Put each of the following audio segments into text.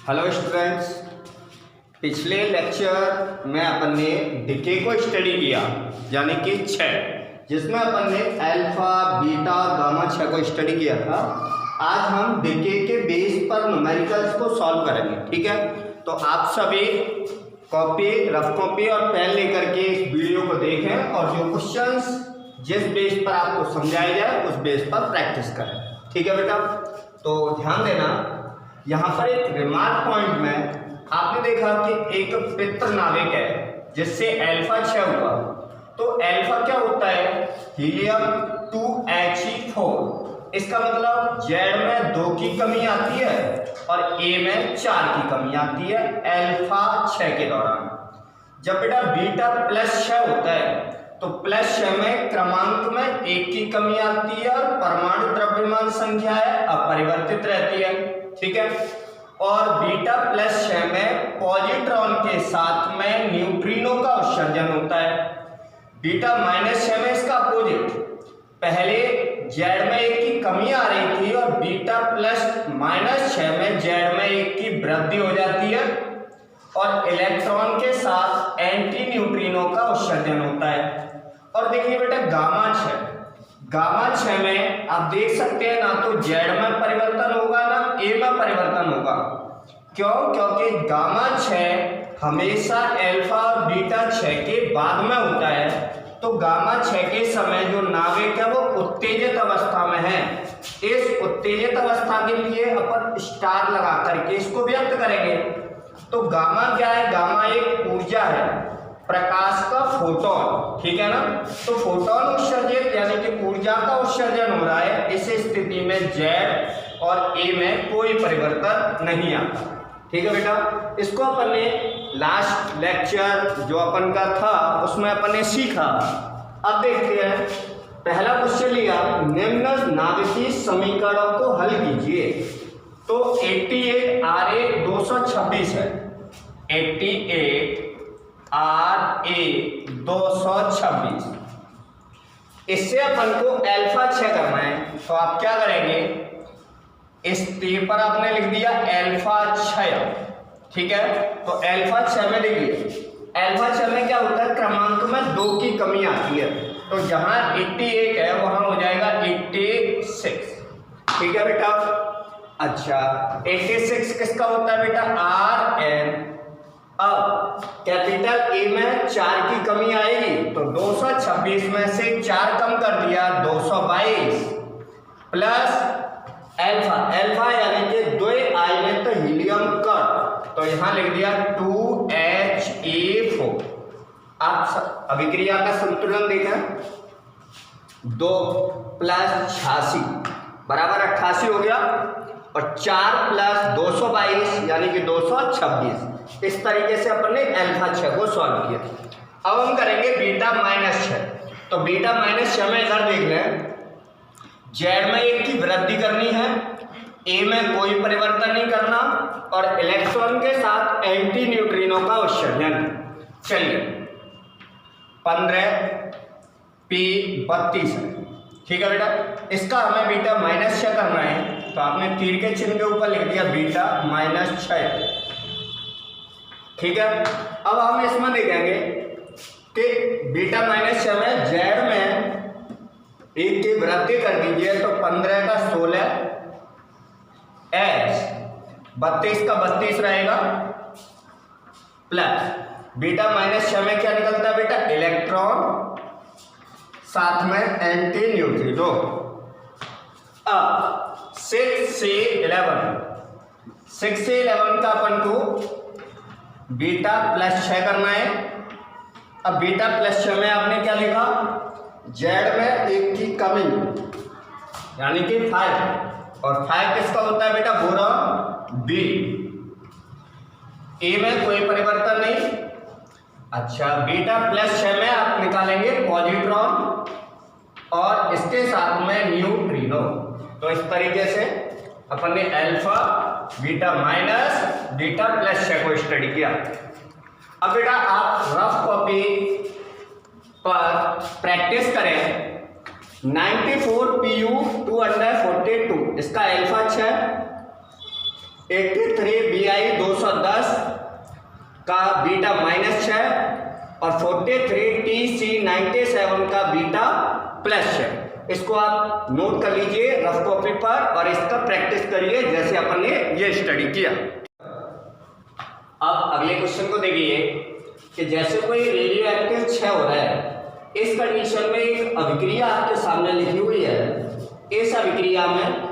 Hello students, पिछले lecture में अपन ने डिके को स्टडी किया यानी कि 6, जिसमें अपन ने अल्फा बीटा गामा 6 को स्टडी किया था। आज हम डिके के बेस पर न्यूमेरिकल्स को सॉल्व करेंगे। ठीक है, तो आप सभी कॉपी, रफ कॉपी और पेन लेकर के इस वीडियो को देखें और जो क्वेश्चंस जिस बेस पर आपको समझाया जाए उस बेस पर प्रैक्टिस करें। ठीक है बेटा, तो ध्यान देना, यहाँ पर एक रिमार्क पॉइंट में आपने देखा कि एक पित्र नाविक है जिससे अल्फा 6 हुआ। तो अल्फा क्या होता है? Helium 2He4। इसका मतलब जेड में 2 की कमी आती है और ए में 4 की कमी आती है अल्फा 6 के दौरान। जब बेटा बीटा +6 होता है तो +6 में क्रमांक में 1 की कमी आती है और परमाणु द्रव्यमान संख्या है अपरिवर्तित रहती है। ठीक है, और बीटा +6 में पॉजिट्रॉन के साथ में न्यूट्रिनो का उत्सर्जन होता है। बीटा -6 में इसका अपोजिट, पहले जेड में 1 की कमी आ रही थी और बीटा +-6 में जेड में 1 की वृद्धि हो जाती है और इलेक्ट्रॉन के साथ एंटी न्यूट्रिनो का उत्सर्जन होता है। और देखिए बेटा गामा 6 में आप देख सकते हैं ना तो जेड में परिवर्तन होगा ना ए में परिवर्तन होगा। क्यों? क्योंकि गामा 6 हमेशा अल्फा और बीटा 6 के बाद में होता है। तो गामा 6 के समय जो नाविक है वो उत्तेजित अवस्था में है। इस उत्तेजित अवस्था के लिए अपन स्टार लगा करके इसको व्यक्त करेंगे। तो गामा क्या है? गामा एक ऊर्जा है, प्रकाश का फोटोन। ठीक है ना, तो फोटोन उत्सर्जित यानी कि ऊर्जा का उत्सर्जन हो रहा है। इस स्थिति में जेड और ए में कोई परिवर्तन नहीं आता। ठीक है बेटा, इसको अपन ने लास्ट लेक्चर जो अपन का था उसमें अपन ने सीखा। अब देखते हैं, पहला क्वेश्चन लिया, निम्न नाभिकीय समीकरणों को हल कीजिए। तो 88 RA 226 है, 88 RA 226। इससे अपन को अल्फा 6 करना है। तो आप क्या करेंगे, इस पेपर आपने लिख दिया अल्फा 6। ठीक है, तो अल्फा 6 में देखिए, अल्फा 6 में क्या होता है? क्रमांक में 2 की कमी आती है। तो जहां 88 है वहां हो जाएगा 86। ठीक है बेटा, अच्छा 86 किसका होता है बेटा? Rn। अब कैपिटल ए में 4 की कमी आएगी तो 226 में से 4 कम कर दिया 222 प्लस अल्फा यानी कि 2 आयन तो हीलियम कट, तो यहां लिख दिया 2Ha4। आप अभिक्रिया का संतुलन देखें, 2 + 86 बराबर 88 हो गया और 4 + 222 यानी कि 226। इस तरीके से अपन ने अल्फा 6 को सॉल्व किया। अब हम करेंगे बीटा -6। तो बीटा -6 में इधर देख लें, जेड में 1 की वृद्धि करनी है, ए में कोई परिवर्तन नहीं करना और इलेक्ट्रॉन के साथ एंटी न्यूट्रिनो का उत्सर्जन। चलिए 15 P 32 है। ठीक है बेटा, इसका हमें बीटा -6 करना है तो आपने तीर के चिन्ह के ऊपर लिख दिया बीटा -6। ठीक है, अब हम इसमें देखेंगे कि बीटा -6 में जेड में 1 की वृद्धि कर दीजिए तो 15 का 16 H 32 का 32 रहेगा प्लस बीटा -6 में क्या निकलता है बेटा? इलेक्ट्रॉन साथ में एंटी न्यूट्रिनो। अब 6 से 11 का अपन को बीटा +6 करना है। अब बीटा +6 में आपने क्या लिखा? जेड में 1 की कमी यानी कि 5 और 5 किसका होता है बेटा? Boron B। ए में कोई परिवर्तन नहीं। अच्छा, बीटा +6 में आप निकालेंगे पॉजिट्रॉन और इसके साथ में न्यूट्रिनो। तो इस तरीके से अपन ने अल्फा बीटा बीटा +6 को स्टडी किया। अब बेटा आप रफ कॉपी पर प्रैक्टिस करें। 94 PU 242 इसका अल्फा 6 83 BI 210 का बीटा -6 और 43 TC 97 का बीटा +6। इसको आप नोट कर लीजिए रफ कॉपी पर और इसका प्रैक्टिस करिए जैसे अपन ने ये स्टडी किया। अब अगले क्वेश्चन को देखिए कि जैसे कोई रेडियो एक्टिव क्षय हो रहा है, इस कंडीशन में एक अभिक्रिया आपके सामने लिखी हुई है। इस अभिक्रिया में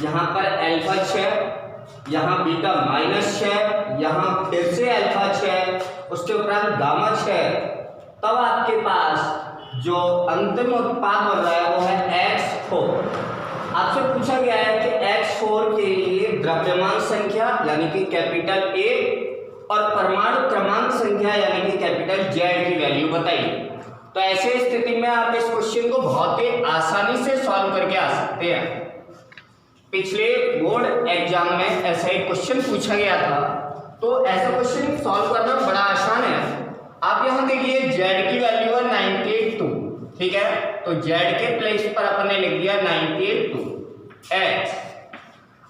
यहाँ पर अल्फा 6, यहाँ बीटा -6, यहाँ फिर से अल्फा 6, उसके उपरांत गामा 6, तब आपके पास जो अंतिम उत्पाद बन रहा है वो है X4। आपसे पूछा गया है कि X4 के लिए द्रव्यमान संख्या यानी कि कैपिटल A और परमाणु क्रमांक संख्या यानी कि कैपिटल Z की वैल्यू बताइए। तो ऐसे स्थिति में आप इस क्वेश्चन को बहुत ही आसानी से सॉल्व करके आ सकते हैं। पिछले बोर्ड एग्जाम में ऐसा एक क्वेश्चन पूछा गया था, तो ऐसा क्वेश्चन सॉल्व करना बड़ा आसान है। आप यहाँ देखिए Z की वैल्यू है 92, ठीक है, तो Z के प्लेस पर अपन ने लिख दिया 92 X।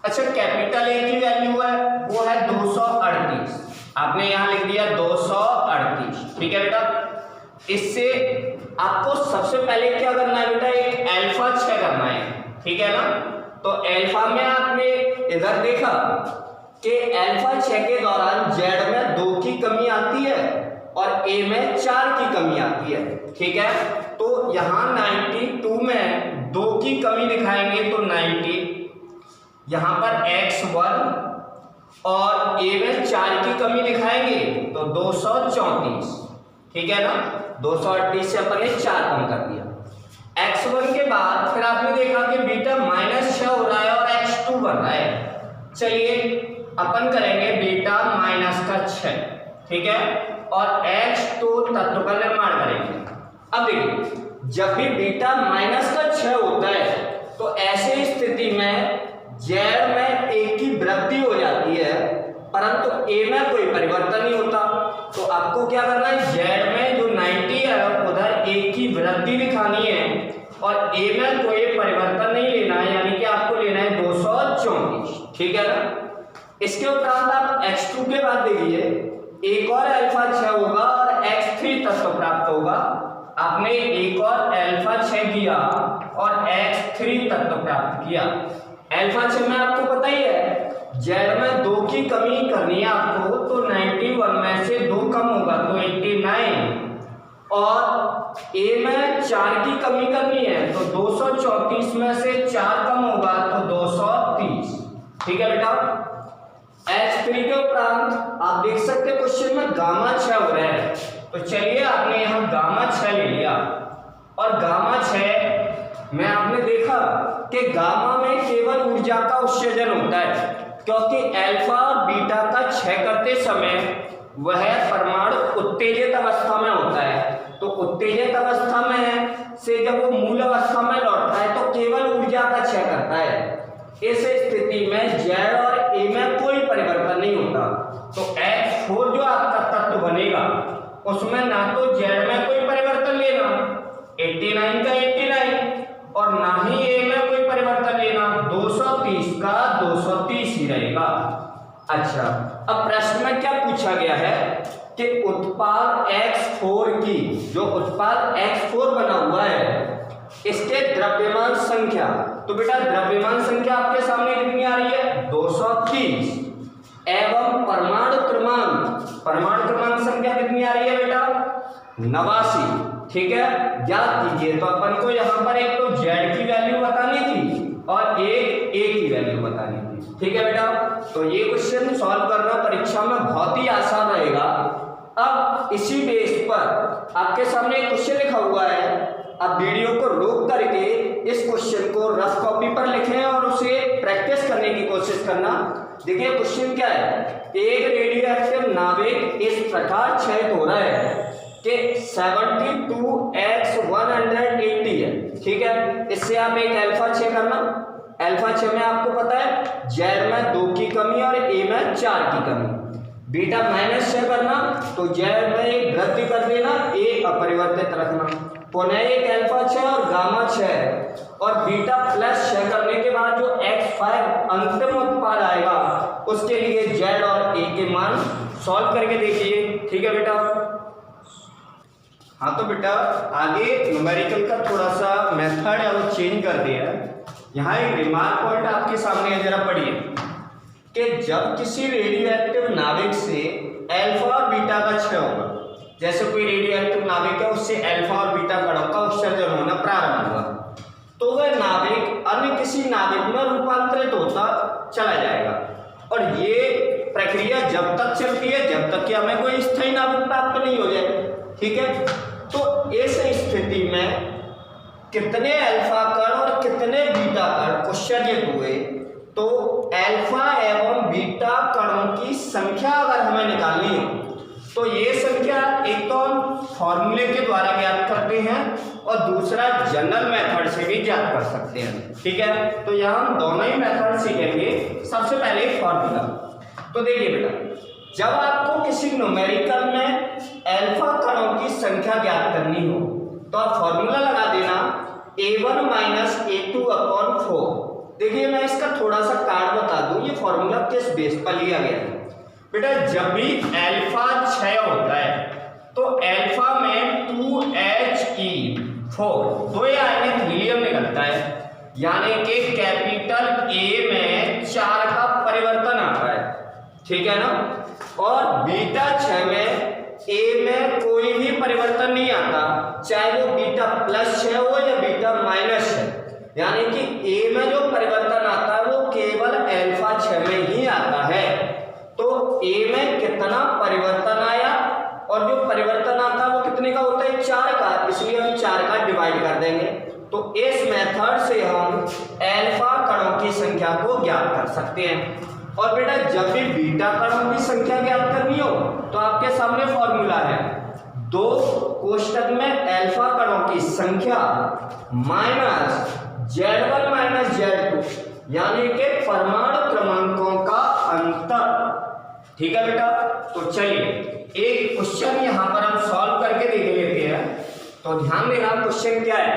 अच्छा, कैपिटल A की वैल्यू है वो है 238, आपने यहाँ लिख दिया 238, ठीक है बेटा। इससे आपको सबसे पहले क्या करना है बेटा, एक अल्फा 6 करना है, ठीक है ना। तो अल्फा में आपने इधर देखा कि अल्फा 6 के दौरान Z में 2 की कमी आती है और A में 4 की कमी आती है, ठीक है। तो यहाँ 92 में 2 की कमी दिखाएंगे तो 90, यहाँ पर X1 और A में 4 की कमी दिखाएंगे तो 234, ठीक है ना। 238 से अपन ने 4 कम कर दिया। X1 के बाद फिर आपने देखा कि बीटा -6 हो रहा है और X2 बन रहा है। चलिए अपन करेंगे बीटा -6, ठीक है, और X2 तत्व का निर्माण करेंगे। अब देखिए, जब भी बीटा -6 होता है तो ऐसे स्थिति में Z में A की वृद्धि हो जाती है परंतु A में कोई परिवर्तन नहीं होता। तो आपको क्या करना है, Z में जो 90 है उधर A की वृद्धि दिखानी है और A में कोई परिवर्तन नहीं लेना है, यानी कि आपको लेना है 234, ठीक है ना। इसके उपरांत आप X2 के बाद देखिए एक और अल्फा 6 होगा और X3 तत्व प्राप्त होगा। आपने एक और अल्फा 6 किया और X3 तत्व प्राप्त किया। अल्फा 6 में आपको पता ही है Z में 2 की कमी करनी है आपको, तो 91 में से 2 कम होगा तो 89 और A में 4 की कमी करनी है तो 234 में से 4 कम होगा तो 230, ठीक है बेटा। X3 के उपरांत आप देख सकते हैं क्वेश्चन में गामा 6 हो रहा है, तो चलिए आपने यहाँ गामा 6 ले लिया और गामा 6 में आपने देखा कि गामा में केवल ऊर्जा का उत्सर्जन होता है, क्योंकि अल्फा और बीटा का क्षय करते समय वह परमाणु उत्तेजित अवस्था में होता है। तो उत्तेजित अवस्था में से जब वो मूल अवस्था में लौटता है तो केवल ऊर्जा का क्षय करता है। इस स्थिति में Z और A में कोई परिवर्तन नहीं होता। तो X4 जो आपका तत्व बनेगा उसमें ना तो Z में कोई परिवर्तन लेना 89 का 89 और ना ही A में कोई परिवर्तन लेना 230 का 230 ही रहेगा। अच्छा, अब प्रश्न में क्या पूछा गया है कि उत्पाद X4 की जो उत्पाद X4 बना हुआ है इसके द्रव्यमान संख्या, तो बेटा द्रव्यमान संख्या आपके सामने कितनी आ रही है 230 एवं परमाणु क्रमांक संख्या कितनी आ रही है बेटा 89, ठीक है। याद कीजिए तो अपन को यहाँ पर एक तो Z की वैल्यू बतानी थी और एक A की वैल्यू बतानी थी, ठीक है बेटा। तो ये क्वेश्चन सॉल्व करना परीक्षा में बहुत ही आसान रहेगा। अब इसी बेस पर आपके सामने एक क्वेश्चन लिखा हुआ है, आप वीडियो को रोक करके इस क्वेश्चन को रफ कॉपी पर लिखें और उसे प्रैक्टिस करने की कोशिश करना। देखिए क्वेश्चन क्या है, एक रेडियो एक्टिव नाभिक इस प्रकार क्षय हो रहा है कि 72x180 है, ठीक है। इससे आप एक अल्फा 6 करना, अल्फा 6 में आपको पता है Z में 2 की कमी और A में 4 की कमी, बीटा -6 करना तो Z में एक वृद्धि कर देना, A अपरिवर्तित रखना। पुनः एक अल्फा 6 और गामा 6 और बीटा प्लस 6 करने के बाद जो x5 अंतिम उत्पाद आएगा उसके लिए z और a के मान सॉल्व करके देखिए। ठीक है बेटा। हाँ तो बेटा आगे न्यूमेरिकल का थोड़ा सा मेथड है वो चेंज कर दिया है। यहाँ एक रिमार्क पॉइंट आपके सामने है, जरा पढ़िए कि जब किसी रेडियो एक्टिव नाभिक से अल्फा और बीटा का क्षय होगा, जैसे कोई रेडियो एक्टिव नाभिक है उससे अल्फा और बीटा कणों का उत्सर्जन होना प्रारंभ हुआ, तो वह नाभिक अन्य किसी नाभिक में रूपांतरित होता चला जाएगा। और ये प्रक्रिया जब तक चलती है जब तक कि हमें कोई स्थायी नाभिक प्राप्त नहीं हो जाए। ठीक है। तो इस स्थिति में कितने अल्फा कण और कितने बीटा कण उत्सर्जित हुए, तो अल्फा एवं बीटा कणों की संख्या अगर हमें निकालनी हो तो ये संख्या एक तो हम फॉर्मूले के द्वारा ज्ञात करते हैं और दूसरा जनरल मेथड से भी ज्ञात कर सकते हैं। ठीक है। तो यहाँ हम दोनों ही मेथड सीखेंगे। सबसे पहले फॉर्मूला। तो देखिए बेटा, जब आपको किसी न्यूमेरिकल में अल्फा कणों की संख्या ज्ञात करनी हो तो आप फॉर्मूला लगा देना a1 माइनस a2 अपॉन 4। देखिए मैं इसका थोड़ा सा कार्ड बता दूं, ये फॉर्मूला किस बेस पर लिया गया है। बेटा जब भी अल्फा 6 होता है तो अल्फा में 2He4 दो आयनिक हीलियम निकलता है, यानी कि कैपिटल A में 4 का परिवर्तन आता है। ठीक है ना। और बीटा 6 में A में कोई भी परिवर्तन नहीं आता, चाहे वो बीटा प्लस 6 हो या बीटा माइनस 6, यानी कि A में जो परिवर्तन आता है वो केवल अल्फा 6 में ही आता है। तो A में कितना परिवर्तन आया और जो परिवर्तन आता है वो कितने का होता है, 4 का, इसलिए हम 4 का डिवाइड कर देंगे। तो इस मेथड से हम अल्फा कणों की संख्या को ज्ञात कर सकते हैं। और बेटा जब भी बीटा कणों की संख्या ज्ञात करनी हो तो आपके सामने फॉर्मूला है, दो कोष्टक में अल्फा कणों की संख्या माइनस Z1 माइनस Z2, यानी कि परमाणु क्रमांकों का अंतर। ठीक है बेटा। तो चलिए एक क्वेश्चन यहाँ पर हम सॉल्व करके देख लेते हैं। तो ध्यान देना क्वेश्चन क्या है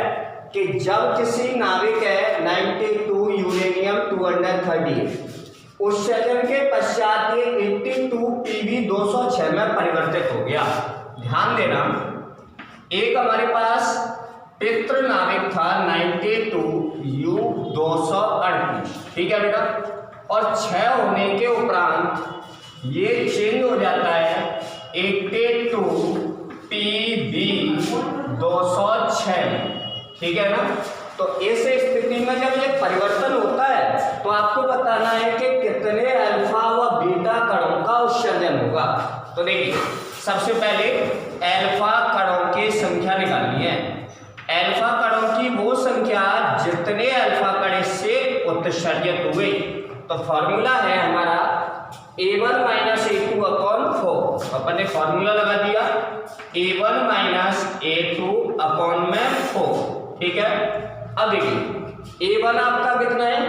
कि जब किसी नाभिक है 92 यूरेनियम 230 उत्सर्जन के पश्चात ये 82 Pb 206 में परिवर्तित हो गया। ध्यान देना एक हमारे पास पितृ नाभिक था 92 U 238। ठीक है बेटा। और 6 होने के उपरांत ये चेंज हो जाता है 82 Pb 206। ठीक है ना। तो इस स्थिति में जब ये परिवर्तन होता है तो आपको बताना है कि कितने अल्फा व बीटा कणों का उत्सर्जन होगा। तो देखिए सबसे पहले अल्फा कणों की संख्या निकालनी है। अल्फा कणों की वो संख्या जितने अल्फा कण इससे उत्सर्जित हुए। तो फॉर्मूला है हमारा a1 माइनस a2 अपॉन 4। अपन ने फॉर्मूला लगा दिया a1 माइनस a2 अपॉन में 4। ठीक है। अब देखिए a1 आपका कितना है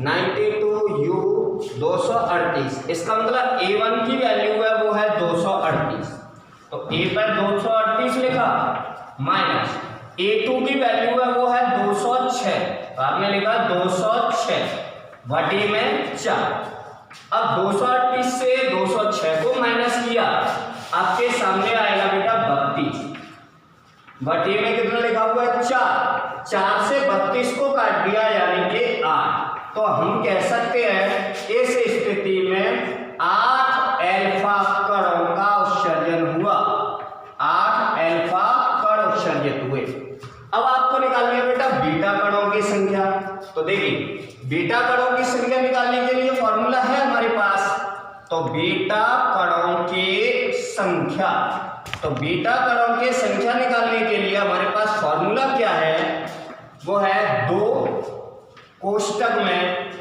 92 U 238, इसका मतलब a1 की वैल्यू है वो है 238। तो a पर 238 लिखा माइनस a2 की वैल्यू है वो है 206, तो आपने लिखा 206 भटी में 4। अब 238 से 206 को माइनस किया, आपके सामने आएगा बेटा 32 भटी में कितना लिखा हुआ है 4 से 32 को काट दिया यानी कि 8। तो हम कह सकते हैं इस स्थिति में 8 अल्फा कणों का उत्सर्जन हुआ। 8 अल्फा कण उत्सर्जित हुए। अब आपको निकालनी है बेटा बीटा कणों की संख्या। तो देखिए बीटा कणों की संख्या निकालने के लिए फॉर्मूला है हमारे पास। तो बीटा कणों की संख्या, तो बीटा कणों की संख्या निकालने के लिए हमारे पास फॉर्मूला क्या है, वो है 2 कोष्टक में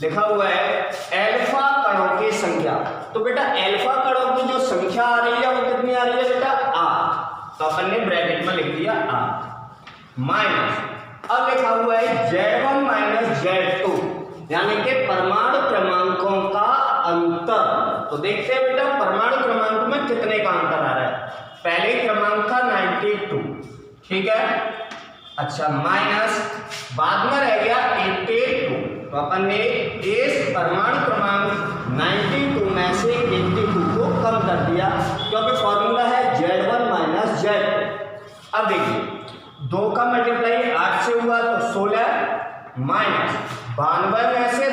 लिखा हुआ है अल्फा कणों की संख्या। तो बेटा अल्फा कणों की जो संख्या आ रही है वो कितनी आ रही है बेटा 8। तो अपन ने ब्रैकेट में लिख दिया 8 माइनस अब लिखा हुआ है Z1 माइनस Z2, यानी कि परमाणु क्रमांकों का अंतर। तो देखते हैं बेटा परमाणु क्रमांक में कितने का अंतर आ रहा है। पहले क्रमांक था 92, ठीक है। अच्छा माइनस बाद में रह गया 82, तो अपन ने इस परमाणु क्रमांक 92 में से 82 को कम कर दिया, क्योंकि फॉर्मूला है Z1 माइनस Z। अब देखिए 2 का मल्टीप्लाई 8 से हुआ तो 16 माइनस 92 में से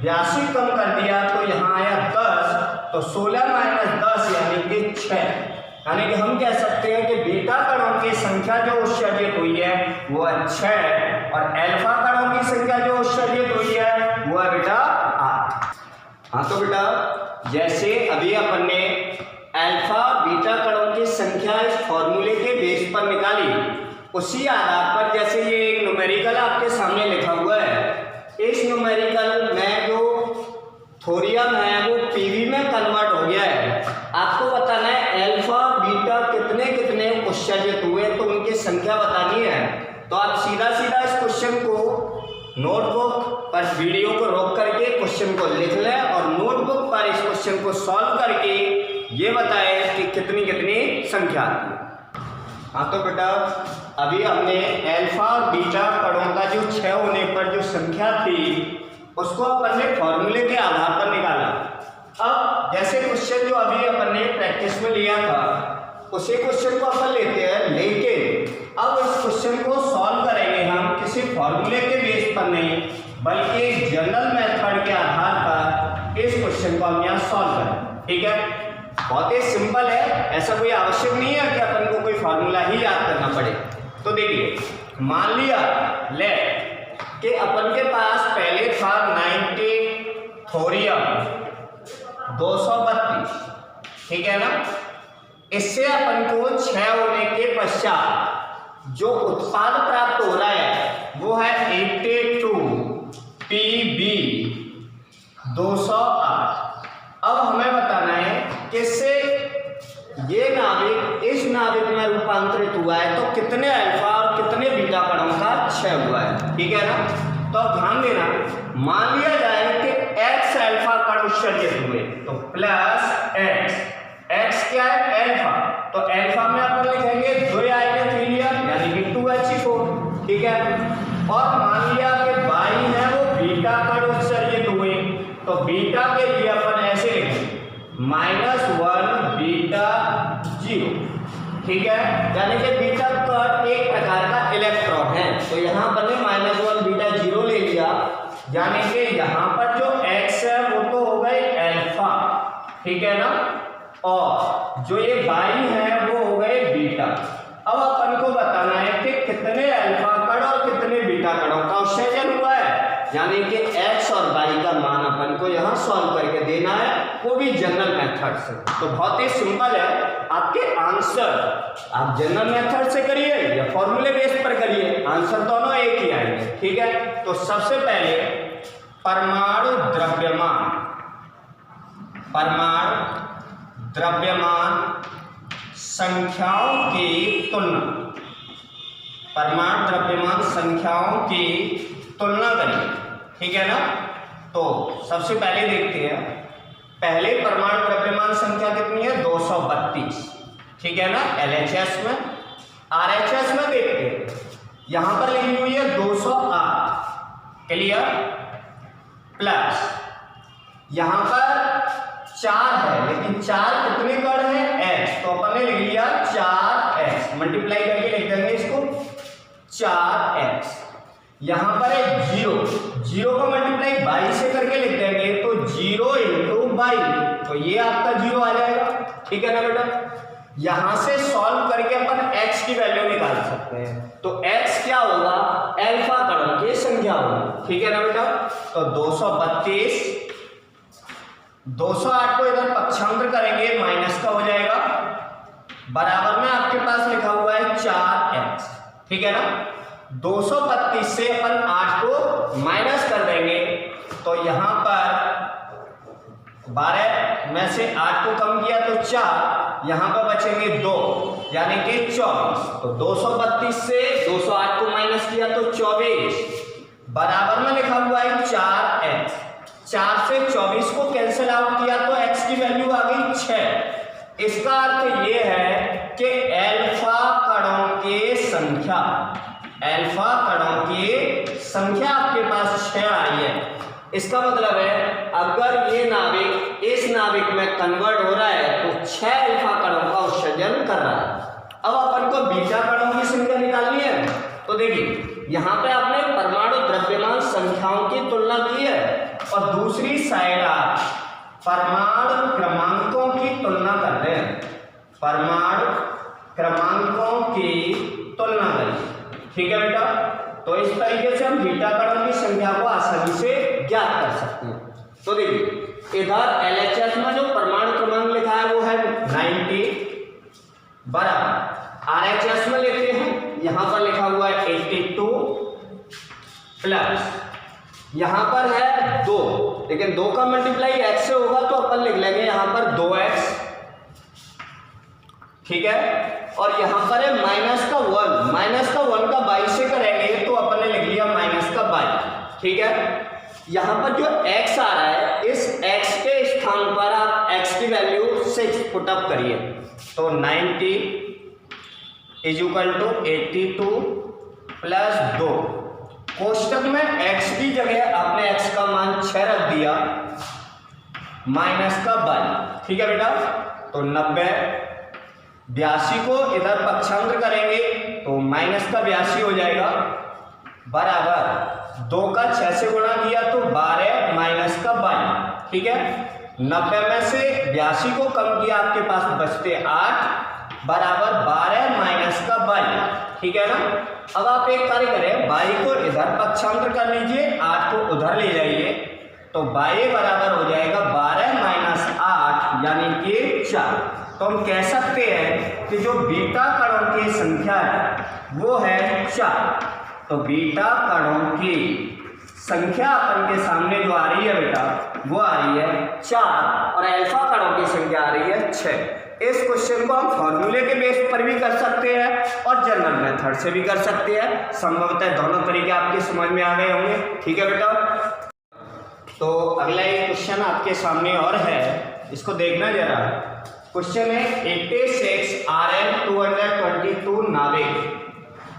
82 कम कर दिया तो यहाँ आया 10, तो 16 माइनस 10 यानी कि 6। यानी कि हम कह सकते हैं कि बीटा कणों की संख्या जो उत्सर्जित हुई है वो 6 और अल्फा कणों की संख्या जो उत्सर्जित हुई है वो है बेटा 8। हाँ तो बेटा जैसे अभी अपन ने अल्फा बीटा कणों की संख्या इस फॉर्मूले के बेस पर निकाली, उसी आधार पर जैसे ये एक न्यूमेरिकल आपके सामने लिखा हुआ है, इस न्यूमेरिकल में जो थोरियम है वो पीवी में कन्वर्ट हो गया है। आपको बताना है अल्फा बीटा कितने कितने उत्सर्जित हुए तो उनकी संख्या बतानी है। तो आप सीधा सीधा इस क्वेश्चन को नोटबुक पर वीडियो को रोक करके क्वेश्चन को लिख लें और नोटबुक पर इस क्वेश्चन को सॉल्व करके ये बताएं कि कितनी कितनी संख्या आती है। हाँ तो बेटा अभी हमने अल्फा और बीटा कणों का जो 6 होने पर जो संख्या थी उसको अपन ने फॉर्मूले के आधार पर निकाला। अब जैसे क्वेश्चन जो अभी अपन ने प्रैक्टिस में लिया था उसी क्वेश्चन को अपन लेते हैं, लेकिन अब इस क्वेश्चन को सॉल्व करेंगे हम किसी फॉर्मूले के बेस पर नहीं बल्कि जनरल मेथड के आधार पर इस क्वेश्चन को हम यहाँ सॉल्व करें। ठीक है, बहुत ही सिंपल है, ऐसा कोई आवश्यक नहीं है कि अपन को कोई फॉर्मूला ही याद करना पड़े। तो देखिए मान लिया ले कि अपन के पास पहले था 90 थोरियम 232, ठीक है ना। इससे अपन को 6 होने के पश्चात जो उत्पाद प्राप्त हो रहा है वो है 82 PB 208। अब हमें बताना है कि इससे ये नाभिक इस नाभिक में रूपांतरित हुआ है तो कितने अल्फा और कितने बीटा कणों का क्षय हुआ है। ठीक है ना, तो ध्यान देना, मान लिया जाए कि x अल्फा कण उत्सर्जित हुए तो प्लस x क्या है अल्फा, तो अल्फा में अपन लिखेंगे 2 आइडेंटिलियम यानी कि 2He4। ठीक है, और मान लिया कि y है वो बीटा कण उत्सर्जित हुए तो बीटा के लिए अपन ऐसे लिखेंगे -1 बीटा 0। ठीक है, यानी कि बीटा कण एक प्रकार का इलेक्ट्रॉन है तो यहाँ पर -1 बीटा 0 ले लिया, यानी कि यहाँ पर जो x है वो तो हो गए अल्फा, ठीक है ना, और जो ये y है वो हो गए बीटा। अब अपन को बताना है कि कितने अल्फा कण और कितने बीटा कणों का उत्सर्जन हुआ है, यानी कि x और y का मान अपन को यहाँ सॉल्व करके देना है, वो भी जनरल मेथड से। तो बहुत ही सिंपल है, आपके आंसर आप जनरल मेथड से करिए या फॉर्मूले बेस पर करिए, आंसर दोनों एक ही आएंगे। ठीक है, तो सबसे पहले परमाणु द्रव्यमान संख्याओं की तुलना, परमाणु द्रव्यमान संख्याओं की तुलना करिए। ठीक है ना, तो सबसे पहले देखते हैं, पहले परमाणु द्रव्यमान संख्या कितनी है 232। ठीक है ना, LHS में, RHS में देखते हैं, यहां पर लिखी हुई है 208। क्लियर, प्लस यहां पर 4 है लेकिन 4 कितने कण है x, तो अपन ने लिख लिया 4x, मल्टीप्लाई करके लिख देंगे इसको 4x। यहां पर है 0 को मल्टीप्लाई 22 से करके लिख देंगे तो 0 × 22, तो ये आपका 0 आ जाएगा। ठीक है ना बेटा, यहां से सॉल्व करके अपन x की वैल्यू निकाल सकते हैं, तो x क्या होगा अल्फा कणों की संख्या होगी। ठीक है ना बेटा, तो 232 208 को इधर पक्षांतर करेंगे माइनस का हो जाएगा, बराबर में आपके पास लिखा हुआ है 4x। ठीक है ना, 232 से अपन 8 को माइनस कर देंगे तो यहां पर 12 में से 8 को कम किया तो 4, यहां पर बचेंगे 2 यानी कि 24। तो 232 से 208 को माइनस किया तो 24, बराबर में लिखा हुआ है 4x। 4 से 24 को कैंसिल आउट किया तो x की वैल्यू आ गई 6। इसका अर्थ ये है कि अल्फा कणों की संख्या, अल्फा कणों की संख्या आपके पास 6 आ रही है। इसका मतलब है अगर ये नाभिक इस नाभिक में कन्वर्ट हो रहा है तो 6 अल्फा कणों का उत्सर्जन कर रहा है। अब अपन को बीटा कणों की संख्या निकालनी है, तो देखिए यहाँ पे आपने परमाणु द्रव्यमान संख्याओं की तुलना की है और दूसरी साइड आप परमाणु क्रमांकों की तुलना कर रहे हैं, परमाणु क्रमांकों की तुलना करें। ठीक है बेटा, तो इस तरीके से हम बीटा कणों की संख्या को आसानी से ज्ञात कर सकते हैं। तो देखिए इधर LHS में जो परमाणु क्रमांक लिखा है वो है 90 बराबर RHS में लेते हैं, यहां पर लिखा हुआ है 82 प्लस यहां पर है 2, लेकिन 2 का मल्टीप्लाई x से होगा तो अपन लिख लेंगे यहां पर 2x। ठीक है, और यहां पर है माइनस का 1, माइनस का 1 का 22 से करेंगे तो अपन ने लिख लिया माइनस का 22। ठीक है, यहां पर जो x आ रहा है इस x के स्थान पर आप x की वैल्यू 6 पुट अप करिए, तो 90 इज इक्वल टू 82 प्लस 2, कोष्टक में x की जगह आपने x का मान 6 रख दिया माइनस का 22। ठीक है बेटा, तो 90 82 को इधर पक्षांतर करेंगे तो माइनस का 82 हो जाएगा बराबर 2 का 6 से गुणा किया तो 12 माइनस का 22। ठीक है, 90 में से 82 को कम किया आपके पास बचते 8 बराबर 12 माइनस का 22। ठीक है ना, अब आप एक कार्य करें, 22 को इधर पक्षांतर कर लीजिए, 8 को उधर ले जाइए, तो 22 बराबर हो जाएगा 12 माइनस 8 यानी कि 4। तो हम कह सकते हैं कि जो बीटा कणों की संख्या है वो है 4। तो बीटा कणों की संख्या अपन के सामने जो आ रही है बेटा वो आ रही है 4 और अल्फा कणों की संख्या आ रही है 6। इस क्वेश्चन को हम फॉर्मूले के बेस पर भी कर सकते हैं और जनरल मेथड से भी कर सकते हैं। संभवतः दोनों तरीके आपके समझ में आ गए होंगे। ठीक है बेटा, तो अगला एक क्वेश्चन आपके सामने और है, इसको देखना जरा। क्वेश्चन है 86 Rn222 नाभिक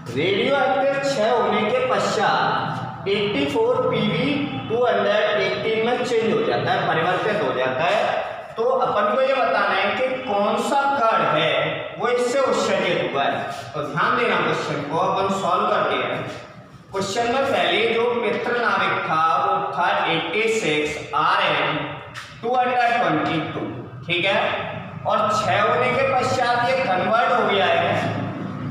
रेडियो एक्टिव क्षय होने के पश्चात 84 Pb218 में चेंज हो जाता है, परिवर्तित हो जाता है। तो अपन को ये बताना है कि कौन सा कण है वो इससे उत्सर्जित हुआ है। तो ध्यान देना, क्वेश्चन को अपन सॉल्व करते हैं। क्वेश्चन में पहले जो मित्र नाभिक था वो था 86 Rn222। ठीक है, और क्षय होने के पश्चात ये कन्वर्ट हो गया है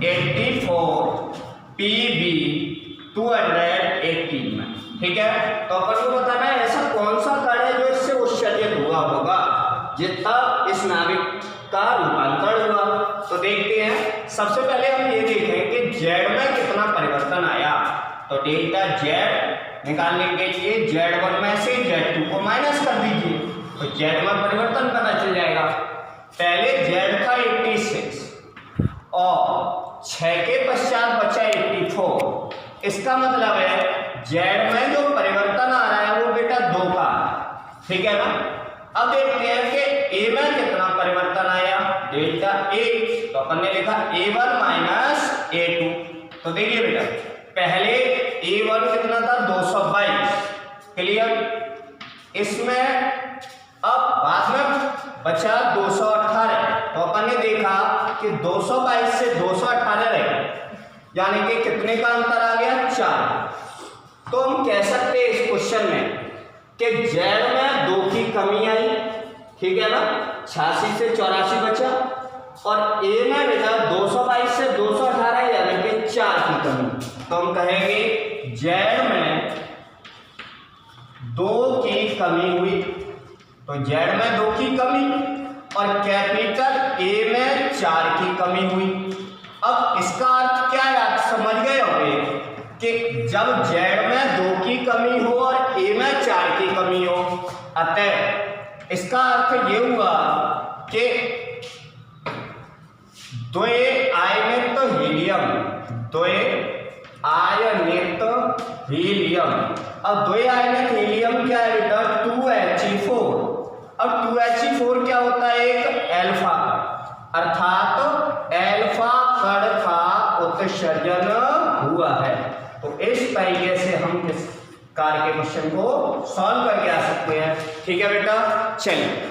84 Pb218 में। ठीक है, तो अपन को बताना है ऐसा कौन सा कण है जो इससे उत्सर्जित हुआ होगा जितना इस नाभिक का रूपांतरण हुआ। तो देखते हैं, सबसे पहले हम ये देखें कि Z में कितना परिवर्तन आया। तो डेल्टा Z निकालने के लिए Z1 में से Z2 को माइनस कर दीजिए, तो Z में परिवर्तन पता चल जाएगा। पहले Z था 86 और 6 के पश्चात बचा 84। इसका मतलब है Z में जो परिवर्तन आ रहा है वो बेटा 2 का। ठीक है ना, अब देखते हैं कि A में कितना परिवर्तन आया, डेल्टा A। तो अपन ने लिखा A1 माइनस A2। तो देखिए बेटा, पहले A1 कितना था 222, क्लियर। इसमें अब बाद में बचा 218। तो अपन ने देखा कि 222 से 218 रहे, यानी कि कितने का अंतर आ गया, 4। तो हम कह सकते हैं इस क्वेश्चन में कि Z में 2 की कमी आई। ठीक है ना, 86 से 84 बचा, और A में बेटा 222 से 218 यानी कि 4 की कमी। तो हम कहेंगे Z में 2 की कमी हुई, तो Z में 2 की कमी और कैपिटल A में 4 की कमी हुई। अब इसका अर्थ क्या है, आप समझ गए होंगे कि जब Z में 2 की कमी हो और A में 4 की कमी हो, अतः इसका अर्थ ये हुआ कि द्वय आयनित हीलियम, द्वय आयनित हीलियम। अब द्वय आयनित हीलियम क्या है बेटा, 2He4। अब 2He4 क्या होता है, एक अल्फा, अर्थात अल्फा कण का क्वेश्चन को सॉल्व करके आ सकते हैं। ठीक है बेटा, चलिए